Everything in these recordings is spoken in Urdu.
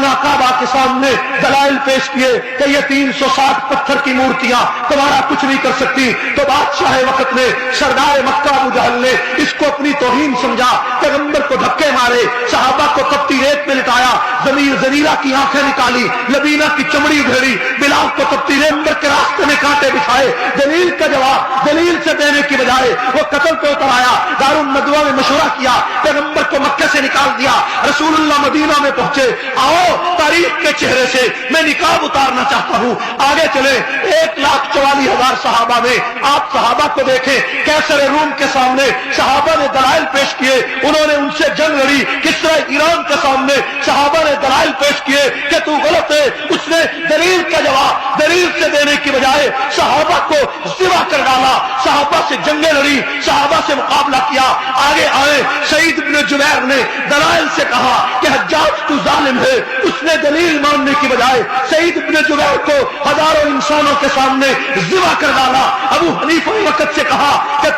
خانہ کعبہ کے سامنے دلائل پیش کیے کہ یہ 360 پتھر کی مورتیاں تمہارا کچھ نہیں کر سکتی، تو بادشاہ وقت نے سردار مکہ ابو جہل نے اس کو اپنی توہین سمجھا، پیغمبر کو دھکے مارے، صحابہ کو تپتی ریت میں لٹایا، زنیرہ کی آنکھیں نکالی، لبینہ کی چمڑی ادھیڑی، بلال کو تپتی ریت کے راستے میں کانٹے بچھائے۔ دلیل کا جواب دلیل سے دینے کی بجائے وہ قتل پہ اتر آیا، دارالندوہ میں مشورہ کیا، پیغمبر کو مکہ سے نکال دیا، رسول اللہ مدینہ میں پہنچے، آؤ تاریخ کے چہرے سے میں نقاب اتارنا چاہتا ہوں، آگے چلے۔ 1,44,000 صحابہ میں آپ صحابہ کو دیکھیں، کیسر روم کے سامنے صحابہ نے دلائل پیش کیے، انہوں نے ان سے جنگ لڑی۔ کسرا ایران کے سامنے صحابہ نے دلائل پیش کیے کہ تو غلط ہے، اس نے دلیل کا جواب دلیل سے دینے کی بجائے صحابہ کو ذبح کر ڈالا، صحابہ سے جنگیں لڑی، صحابہ سے مقابلہ کیا۔ آگے آئے سعید بن جبیر نے دلائل سے کہا کہ حجاج تو ظالم ہے، اس نے دلیل ماننے کی بجائے سعید بن جبیر کو ہزاروں انسانوں کے سامنے ذبح کر ڈالا۔ ابو حنیفہ نے وقت سے کہا کہ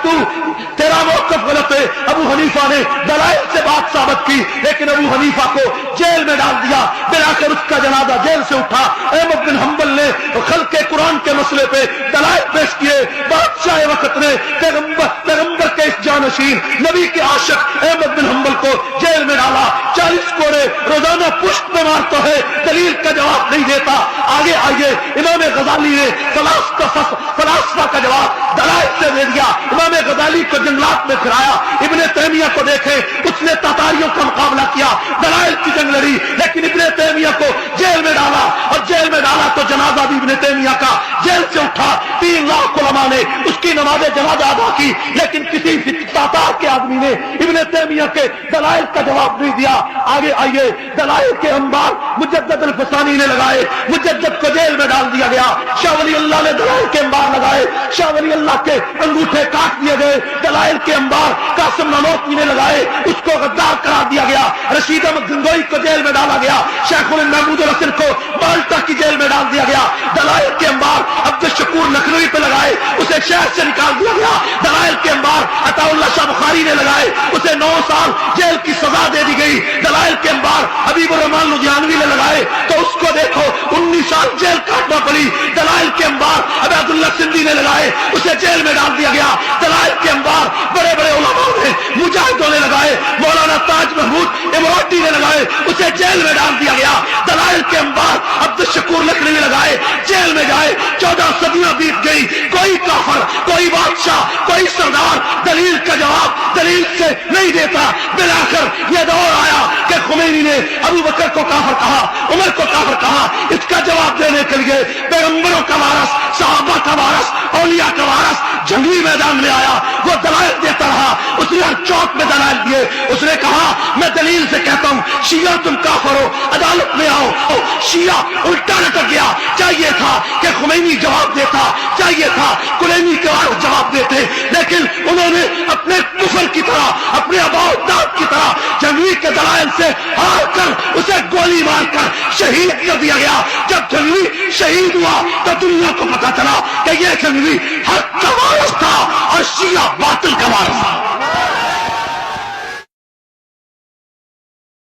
تیرا موقف غلط ہے، ابو حنیفہ نے دلائل سے بات ثابت کی، لیکن ابو حنیفہ کو جیل میں ڈال دیا، بلا کر اس کا جنازہ جیل سے اٹھا۔ احمد بن حنبل نے خلق قرآن کے مسئلے پہ دلائل پیش کیے، بادشاہ وقت نے پیغمبر کے اس جانشین نبی کے عاشق احمد بن حنبل کو جیل میں ڈالا۔ 40 کوڑے روزانہ پشت پہ مارتا ہے، دلیل کا جواب نہیں دیتا۔ آگے آئیے، امام غزالی نے فلاسفہ کا جواب دلائل سے دے دیا، امام غزالی کو جنگلات میں پھرایا۔ ابن تیمیہ کو دیکھیں، اس نے تاتاریوں کا مقابلہ کیا، دلائل کی جنگ لڑی، لیکن ابن تیمیہ کو جیل میں ڈالا، اور جیل میں ڈالا تو جنازہ بھی ابن تیمیہ کا جیل سے اٹھا۔ 3 لاکھ علماء نے اس کی نماز جنازہ ادا کی، لیکن کسی تاتار کے آدمی نے ابن تیمیہ کے دلائل کا جواب نہیں دیا۔ آگے آئیے، دلائل کے انبار مجدد الفسانی نے لگائے، مجدد کو جیل میں ڈال دیا گیا۔ شاہ ولی اللہ نے دلائل کے انبار لگائے، شاہ ولی اللہ کے انگوٹھے کاٹ دیے گئے۔ دلائل کے انبار قاسم نانوتوی نے لگائے، اس کو غدار قرار دیا گیا۔ رشید احمد گنگوئی کو جیل میں ڈالا گیا، شیخ محمود الحسن کو مالٹا کی جیل میں ڈال دیا گیا۔ دلائل کے انبار عبد الشکور لکھنوی پہ لگائے، اسے شہر سے نکال دیا گیا۔ دلائل کے انبار عطا اللہ شاہ بخاری نے لگائے، اسے 9 سال جیل کی سزا دے دی گئی۔ دلائل کے انبار حبیب الرحمان لدھیانوی نے لگائے تو اس کو دیکھو 19 سال جیل کاٹنا پڑی۔ دلائل کے انبار عبید اللہ سندھی نے لگائے، اسے جیل میں ڈال دیا گیا۔ دلائل کے انبار بڑے بڑے علماء نے، مجاہدوں نے لگائے، مولانا تاج محمود امراٹی نے لگائے، اسے جیل میں ڈال دیا گیا۔ دلائل کے انبار عبد الشکور لکھنوی لگائے، جیل میں گئے۔ 14 صدیاں بیت گئی، کوئی کافر، کوئی بادشاہ، کوئی سردار دلیل کا جواب دلیل سے نہیں دیتا۔ بلاخر یہ دور آیا کہ خمینی نے ابو بکر کو کافر کہا، عمر کو کافر کہا۔ اس کا جواب دینے کے لیے پیغمبروں کا وارث، صحابہ کا وارث، اولیاء کا وارث جنگی میدان میں آیا، وہ دلائل دیتا رہا۔ اس نے ہر چوک میں دلائل دیے، اس نے کہا میں دلیل سے کہتا ہوں شیعہ تم کافر ہو، عدالت میں آؤ۔ شیعہ الٹا لٹک گیا۔ چاہیے تھا کہ خمینی جواب دیتا، چاہیے تھا کلینی کے وارث جواب دیتے، لیکن انہوں نے اپنے کفر کی طرح، اپنے آباء و اجداد کی طرح جنگی کے دلائل سے ہار کر اسے گولی مار کر شہید کر دیا گیا۔ جب جنگی شہید ہوا تو دنیا کو پتا چلا کہ یہ جنگی حق کا وارث تھا اور شیعہ باطل کا وارث تھا۔